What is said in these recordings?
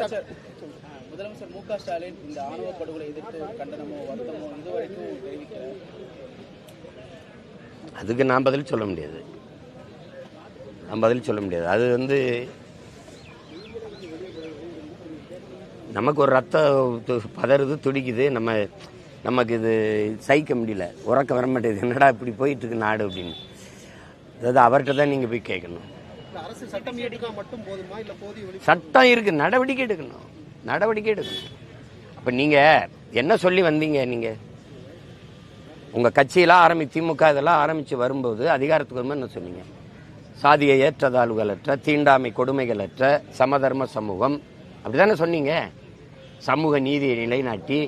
முதலமைச்சர் மு.க. ஸ்டாலின் இந்த ஆணவ படுகொலை எதிர்த்து கண்டனமோ வருத்தமோ இதுவரைக்கும் தெரிவிக்கிறார். அதுக்கு நான் பதில் சொல்ல முடியாது. அது நமக்கு ஒரு ரத்தம் பதறுது, துடிக்குது, நமக்கு இது சகிக்க முடியல, உறக்க வர மாட்டேங்குது. என்னடா இப்படி போயிட்டு இருக்கு நாடு அப்படின்னு. அதாவது அவர்கிட்ட தான் நீங்கள் போய் கேட்கணும். சட்டம் இருக்கு, நடவடிக்கை எடுக்கணும். அப்போ நீங்கள் என்ன சொல்லி வந்தீங்க? நீங்கள் உங்கள் கட்சியெல்லாம் திமுக இதெல்லாம் ஆரம்பித்து வரும்போது அதிகாரத்துக்கு வரும்போது என்ன சொன்னீங்க? சாதிய ஏற்றதாழ்வுகளற்ற, தீண்டாமை கொடுமைகளற்ற சமதர்ம சமூகம், அப்படி தானே சொன்னீங்க. சமூக நீதியை நிலைநாட்டி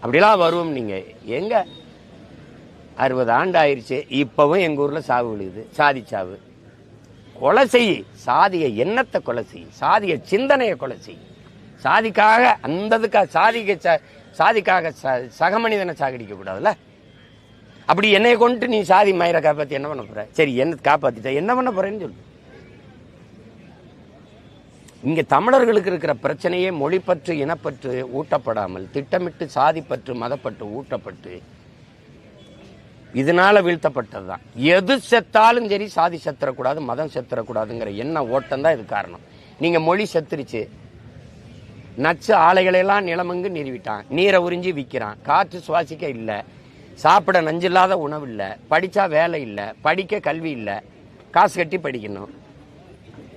அப்படிலாம் வருவோம். நீங்கள் எங்க 60 ஆண்டு ஆயிடுச்சு, இப்போவும் எங்கள் ஊரில் சாவு விழுகுது. சாதி சாவு. கொலை செய், சாதிய எண்ணத்தை கொலை செய், சாதிய சிந்தனையை கொலை செய். சாதிக்காக சாதிக்காக சக மனிதனை சாகடிக்க கூடாதுல்ல. அப்படி என்னை கொண்டு நீ சாதி மயிரை காப்பாற்றி என்ன பண்ண போற? சரி, என்ன காப்பாத்திட்ட, என்ன பண்ண போறேன்னு சொல்லு. இங்க தமிழர்களுக்கு இருக்கிற பிரச்சனையே மொழிப்பற்று, இனப்பற்று ஊட்டப்படாமல், திட்டமிட்டு சாதிப்பற்று, மதப்பற்று ஊட்டப்பட்டு இதனால வீழ்த்தப்பட்டதுதான். எது செத்தாலும் சரி சாதி செத்துறக்கூடாது, மதம் செத்துறக்கூடாதுங்கிற எண்ண ஓட்டம் தான் இது காரணம். நீங்க மொழி செத்துருச்சு, நச்சு ஆலைகளெல்லாம் நிலமங்கு நிறுவிட்டான், நீரை உறிஞ்சி விற்கிறான், காற்று சுவாசிக்க இல்லை, சாப்பிட நஞ்சில்லாத உணவு இல்லை, படிச்சா வேலை இல்லை, படிக்க கல்வி இல்லை, காசு கட்டி படிக்கணும்,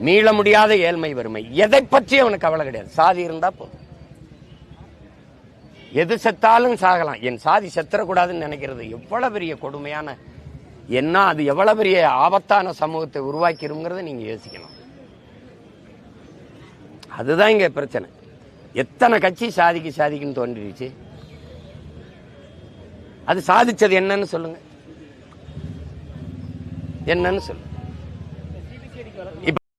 மீள முடியாத ஏழ்மை வறுமை, எதை பற்றி அவனுக்கு கவலை கிடையாது. சாதி இருந்தா போதும், எது செத்தாலும் சாகலாம். என் சாதி செத்துறக்கூடாதுன்னு நினைக்கிறது எவ்வளவு பெரிய கொடுமையான என்ன, அது எவ்வளவு பெரிய ஆபத்தான சமூகத்தை உருவாக்கிருங்கிறத நீங்க யோசிக்கணும். அதுதான் இங்க பிரச்சனை. எத்தனை கட்சி சாதிக்குன்னு தோன்றிடுச்சு. அது சாதிச்சது என்னன்னு சொல்லுங்க, என்னன்னு சொல்லுங்க.